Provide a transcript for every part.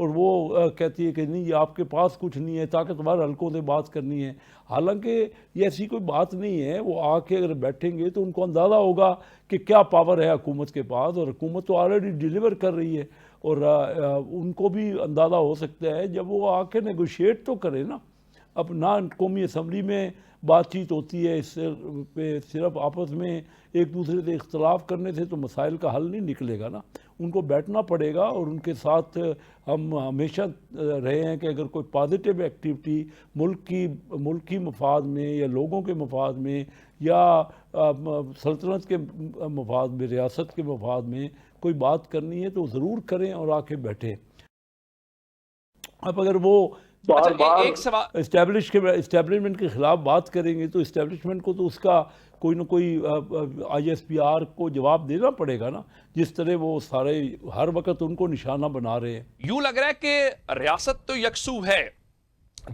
اور وہ کہتی ہے کہ نہیں یہ آپ کے پاس کچھ نہیں ہے، طاقتور حلقوں سے بات کرنی ہے. حالانکہ یہ ایسی کوئی بات نہیں ہے. وہ آ کے اگر بیٹھیں گے تو ان کو اندازہ ہوگا کہ کیا پاور ہے حکومت کے پاس، اور حکومت تو آلریڈی ڈیلیور کر رہی ہے. اور ان کو بھی اندازہ ہو سکتا ہے جب وہ آ کے نیگوشیٹ تو کرے نا. اب نہ قومی اسمبلی میں بات چیت ہوتی ہے، اس پہ صرف آپس میں ایک دوسرے سے اختلاف کرنے سے تو مسائل کا حل نہیں نکلے گا نا. ان کو بیٹھنا پڑے گا، اور ان کے ساتھ ہم ہمیشہ رہے ہیں کہ اگر کوئی پازیٹیو ایکٹیویٹی ملکی مفاد میں یا لوگوں کے مفاد میں یا سلطنت کے مفاد میں، ریاست کے مفاد میں کوئی بات کرنی ہے تو ضرور کریں اور آ کے بیٹھیں. اب اگر وہ اچھا بار بار ایک سوال. اسٹیبلشمنٹ کے خلاف بات کریں گے تو اسٹیبلشمنٹ کو تو اس کا کوئی نہ کوئی آئی ایس پی آر کو جواب دینا پڑے گا نا، جس طرح وہ سارے ہر وقت ان کو نشانہ بنا رہے ہیں. یوں لگ رہا ہے کہ ریاست تو یکسو ہے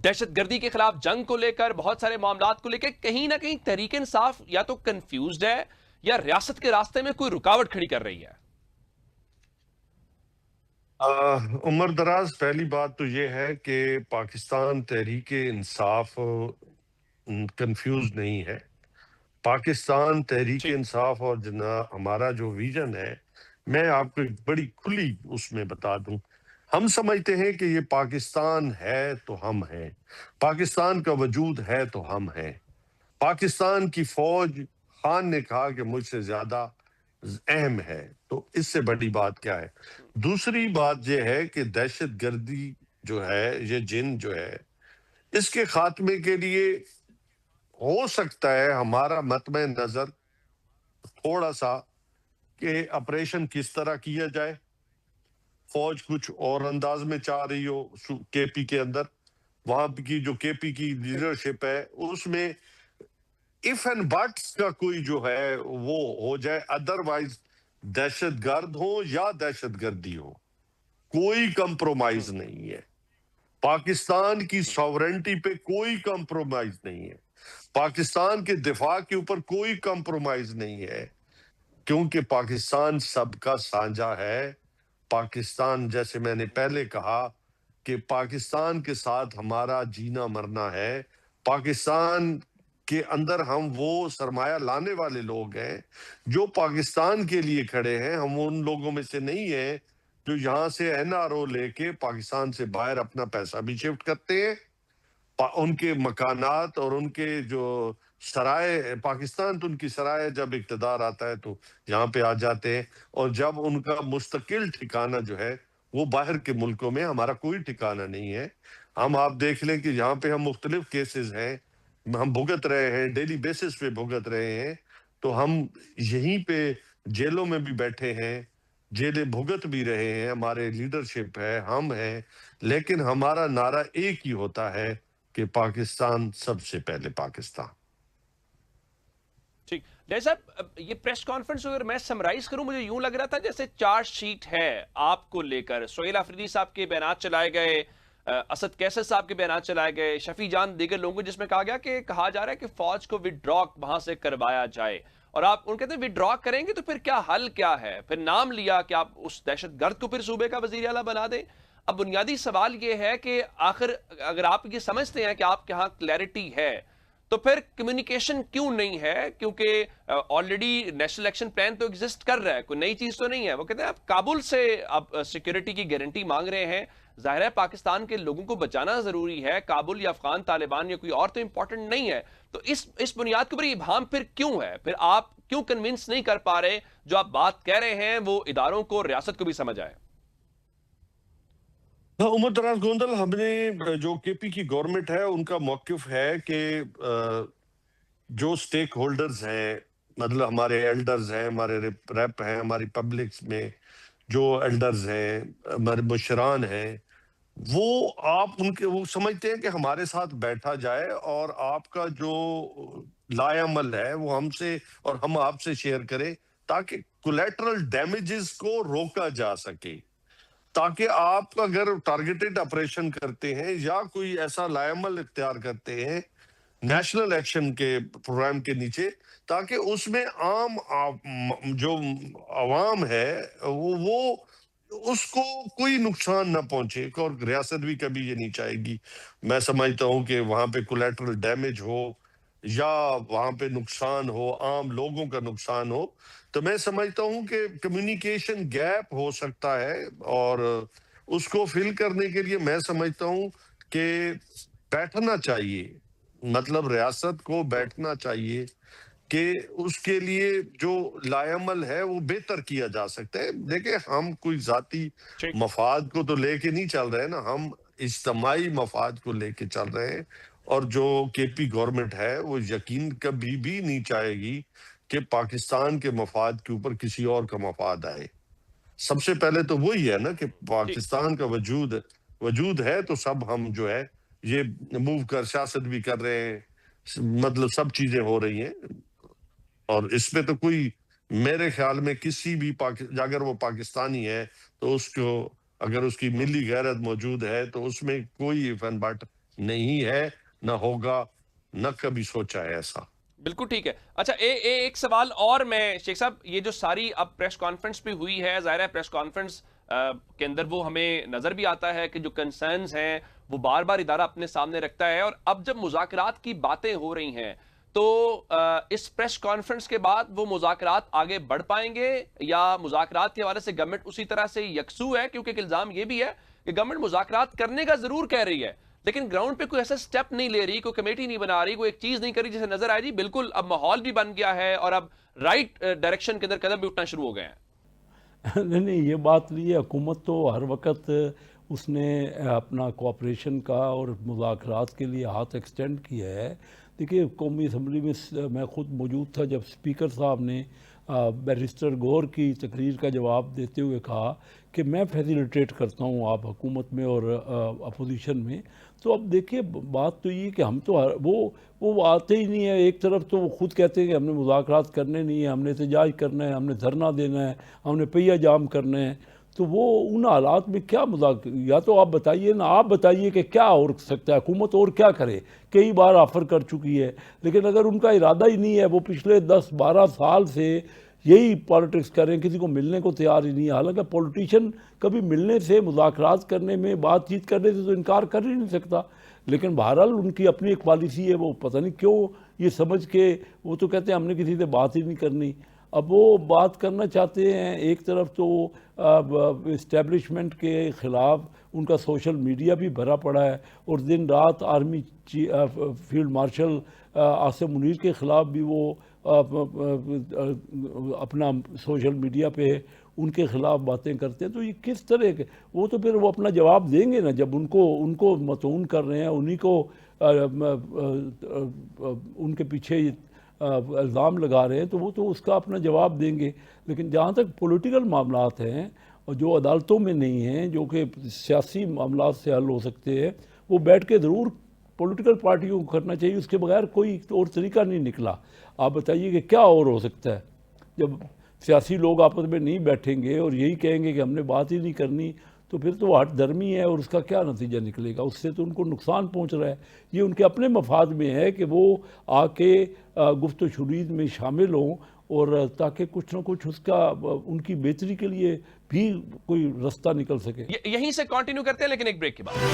دہشت گردی کے خلاف جنگ کو لے کر، بہت سارے معاملات کو لے کے، کہیں نہ کہیں تحریک انصاف یا تو کنفیوزڈ ہے یا ریاست کے راستے میں کوئی رکاوٹ کھڑی کر رہی ہے. عمر دراز، پہلی بات تو یہ ہے کہ پاکستان تحریک انصاف کنفیوز نہیں ہے. پاکستان تحریک ٹھیک. انصاف اور ہمارا جو ویژن ہے، میں آپ کو ایک بڑی کھلی اس میں بتا دوں. ہم سمجھتے ہیں کہ یہ پاکستان ہے تو ہم ہیں، پاکستان کا وجود ہے تو ہم ہیں. پاکستان کی فوج، خان نے کہا کہ مجھ سے زیادہ اہم ہے، تو اس سے بڑی بات کیا ہے؟ دوسری بات یہ ہے کہ دہشت گردی جو ہے، یہ جن جو ہے، اس کے خاتمے کے لیے ہو سکتا ہے ہمارا مطمع نظر تھوڑا سا کہ آپریشن کس طرح کیا جائے. فوج کچھ اور انداز میں چاہ رہی ہو کے پی کے اندر، وہاں کی جو کے پی کی لیڈرشپ ہے اس میں اف اینڈ بٹس کا کوئی جو ہے وہ ہو جائے. ادروائز دہشت گرد ہو یا دہشت گردی ہو، کوئی کمپرومائز نہیں ہے. پاکستان کی ساورنٹی پہ کوئی کمپرومائز نہیں ہے. پاکستان کے دفاع کے اوپر کوئی کمپرومائز نہیں ہے، کیونکہ پاکستان سب کا سانجا ہے. پاکستان، جیسے میں نے پہلے کہا کہ پاکستان کے ساتھ ہمارا جینا مرنا ہے. پاکستان کے اندر ہم وہ سرمایہ لانے والے لوگ ہیں جو پاکستان کے لیے کھڑے ہیں. ہم ان لوگوں میں سے نہیں ہیں جو یہاں سے این آر او لے کے پاکستان سے باہر اپنا پیسہ بھی شفٹ کرتے ہیں. ان کے مکانات اور ان کے جو سرائے، پاکستان تو ان کی سرائے جب اقتدار آتا ہے تو یہاں پہ آ جاتے ہیں، اور جب ان کا مستقل ٹھکانہ جو ہے وہ باہر کے ملکوں میں، ہمارا کوئی ٹھکانہ نہیں ہے. آپ دیکھ لیں کہ یہاں پہ ہم مختلف کیسز ہیں، ہم بھگت رہے ہیں، ڈیلی بیسس پہ بھگت رہے ہیں. تو ہم یہیں پہ جیلوں میں بھی بیٹھے ہیں، جیلیں بھگت بھی رہے ہیں، ہمارے لیڈرشپ ہے، ہم ہیں. لیکن ہمارا نعرہ ایک ہی ہوتا ہے کہ پاکستان سب سے پہلے پاکستان. ٹھیک. ڈاکٹر صاحب، یہ پریس کانفرنس اگر میں سمرائز کروں، مجھے یوں لگ رہا تھا جیسے چارج شیٹ ہے آپ کو لے کر. سہیل آفریدی صاحب کے بیانات چلائے گئے، اسد کیسر صاحب کے بیانات چلائے گئے، شفیع جان دیگر لوگوں، جس میں کہا گیا کہ کہا جا رہا ہے کہ فوج کو وڈرا وہاں سے کروایا جائے. اور آپ ان کہتے ہیں وڈرا کریں گے تو پھر کیا حل کیا ہے؟ پھر نام لیا کہ آپ اس دہشت گرد کو پھر صوبے کا وزیر اعلیٰ بنا دیں. اب بنیادی سوال یہ ہے کہ آخر اگر آپ یہ سمجھتے ہیں کہ آپ کے ہاں کلیئرٹی ہے، تو پھر کمیونیکیشن کیوں نہیں ہے؟ کیونکہ آلریڈی نیشنل ایکشن پلان تو ایگزسٹ کر رہا ہے، کوئی نئی چیز تو نہیں ہے. وہ کہتے ہیں آپ کابل سے اب سیکیورٹی کی گارنٹی مانگ رہے ہیں. ظاہر ہے پاکستان کے لوگوں کو بچانا ضروری ہے، کابل یا افغان طالبان یا کوئی اور تو امپورٹنٹ نہیں ہے. تو اس بنیاد کے اوپر یہ ابہام پھر کیوں ہے؟ پھر آپ کیوں کنونس نہیں کر پا رہے جو آپ بات کہہ رہے ہیں وہ اداروں کو، ریاست کو بھی سمجھ آئے؟ عمر دراز گوندل، ہم نے جو کے پی کی گورنمنٹ ہے ان کا موقف ہے کہ جو سٹیک ہولڈرز ہیں، مطلب ہمارے ایلڈرز ہیں، ہمارے ریپ ہیں، ہماری پبلکس میں جو ایلڈرز ہیں، ہمارے مشران ہیں، وہ آپ ان کے وہ سمجھتے ہیں کہ ہمارے ساتھ بیٹھا جائے اور آپ کا جو لائے عمل ہے وہ ہم سے اور ہم آپ سے شیئر کریں، تاکہ کولیٹرل ڈیمیجز کو روکا جا سکے. تاکہ آپ اگر ٹارگیٹڈ آپریشن کرتے ہیں یا کوئی ایسا لائے عمل اختیار کرتے ہیں نیشنل ایکشن کے پروگرام کے نیچے، تاکہ اس میں عام جو عوام ہے وہ اس کو کوئی نقصان نہ پہنچے، اور ریاست بھی کبھی یہ نہیں چاہے گی. میں سمجھتا ہوں کہ وہاں پہ کولیٹرل ڈیمیج ہو یا وہاں پہ نقصان ہو، عام لوگوں کا نقصان ہو، تو میں سمجھتا ہوں کہ کمیونیکیشن گیپ ہو سکتا ہے، اور اس کو فل کرنے کے لیے میں سمجھتا ہوں کہ بیٹھنا چاہیے، مطلب ریاست کو بیٹھنا چاہیے کہ اس کے لیے جو لائعمل ہے وہ بہتر کیا جا سکتا ہے. دیکھیں، ہم کوئی ذاتی ٹھیک. مفاد کو تو لے کے نہیں چل رہے نا، ہم اجتماعی مفاد کو لے کے چل رہے ہیں. اور جو کے پی گورنمنٹ ہے وہ یقین کبھی بھی نہیں چاہے گی کہ پاکستان کے مفاد کے اوپر کسی اور کا مفاد آئے. سب سے پہلے تو وہی ہے نا کہ ٹھیک. پاکستان کا وجود ہے تو سب ہم جو ہے یہ موو کر سیاست بھی کر رہے ہیں، مطلب سب چیزیں ہو رہی ہیں. اور اس پہ تو کوئی میرے خیال میں کسی بھی اگر وہ پاکستانی ہے تو اس کو، اگر اس کی ملی غیرت موجود ہے تو اس میں کوئی if and but نہیں ہے، نہ ہوگا، نہ کبھی سوچا ہے ایسا. بالکل ٹھیک ہے. اچھا، ایک سوال اور میں شیخ صاحب، یہ جو ساری اب پریس کانفرنس بھی ہوئی ہے، ظاہر ہے پریس کانفرنس کے اندر وہ ہمیں نظر بھی آتا ہے کہ جو کنسرنز ہیں وہ بار بار ادارہ اپنے سامنے رکھتا ہے، اور اب جب مذاکرات کی باتیں ہو رہی ہیں تو اس پریس کانفرنس کے بعد وہ مذاکرات آگے بڑھ پائیں گے، یا مذاکرات کے حوالے سے گورنمنٹ اسی طرح سے یکسو ہے؟ کیونکہ ایک الزام یہ بھی ہے کہ گورنمنٹ مذاکرات کرنے کا ضرور کہہ رہی ہے لیکن گراؤنڈ پہ کوئی ایسا سٹیپ نہیں لے رہی، کوئی کمیٹی نہیں بنا رہی، کوئی ایک چیز نہیں کری جسے نظر آئے جی بالکل اب ماحول بھی بن گیا ہے اور اب رائٹ ڈائریکشن کے اندر قدم بھی اٹھنا شروع ہو گئے ہیں. نہیں، یہ بات نہیں ہے. حکومت تو ہر وقت اس نے اپنا کوآپریشن کا اور مذاکرات کے لیے ہاتھ ایکسٹینڈ کیا ہے. دیکھیے، قومی اسمبلی میں میں خود موجود تھا جب اسپیکر صاحب نے بیرسٹر گور کی تقریر کا جواب دیتے ہوئے کہا کہ میں فیسیلیٹیٹ کرتا ہوں آپ حکومت میں اور اپوزیشن میں. تو اب دیکھیے، بات تو یہ کہ ہم تو وہ آتے ہی نہیں ہے. ایک طرف تو وہ خود کہتے ہیں کہ ہم نے مذاکرات کرنے نہیں ہیں، ہم نے احتجاج کرنا ہے، ہم نے دھرنا دینا ہے، ہم نے پہیہ جام کرنا ہے. تو وہ ان حالات میں کیا یا تو آپ بتائیے نا، آپ بتائیے کہ کیا ہو سکتا ہے، حکومت اور کیا کرے. کئی بار آفر کر چکی ہے، لیکن اگر ان کا ارادہ ہی نہیں ہے، وہ پچھلے 10-12 سال سے یہی پالیٹکس کر رہے ہیں، کسی کو ملنے کو تیار ہی نہیں ہے. حالانکہ پولیٹیشین کبھی ملنے سے، مذاکرات کرنے میں، بات چیت کرنے سے تو انکار کر ہی نہیں سکتا. لیکن بہرحال ان کی اپنی ایک پالیسی ہے، وہ پتہ نہیں کیوں یہ سمجھ کے وہ تو کہتے ہیں ہم نے کسی سے بات ہی نہیں کرنی. اب وہ بات کرنا چاہتے ہیں. ایک طرف تو اسٹیبلشمنٹ کے خلاف ان کا سوشل میڈیا بھی بھرا پڑا ہے، اور دن رات army field marshal Asim Munir کے خلاف بھی وہ اپنا سوشل میڈیا پہ ان کے خلاف باتیں کرتے ہیں. تو یہ کس طرح کے، وہ تو پھر وہ اپنا جواب دیں گے نا جب ان کو مطعون کر رہے ہیں، انہی کو ان کے پیچھے الزام لگا رہے ہیں، تو وہ تو اس کا اپنا جواب دیں گے. لیکن جہاں تک پولیٹیکل معاملات ہیں اور جو عدالتوں میں نہیں ہیں، جو کہ سیاسی معاملات سے حل ہو سکتے ہیں، وہ بیٹھ کے ضرور پولیٹیکل پارٹیوں کو کرنا چاہیے. اس کے بغیر کوئی اور طریقہ نہیں نکلا. آپ بتائیے کہ کیا اور ہو سکتا ہے جب سیاسی لوگ آپس میں نہیں بیٹھیں گے اور یہی کہیں گے کہ ہم نے بات ہی نہیں کرنی، تو پھر تو وہ ہٹ دھرمی ہے، اور اس کا کیا نتیجہ نکلے گا؟ اس سے تو ان کو نقصان پہنچ رہا ہے. یہ ان کے اپنے مفاد میں ہے کہ وہ آ کے گفت و شنید میں شامل ہوں، اور تاکہ کچھ نہ کچھ اس کا ان کی بہتری کے لیے بھی کوئی رستہ نکل سکے. یہیں سے کنٹینیو کرتے ہیں لیکن ایک بریک کے بعد.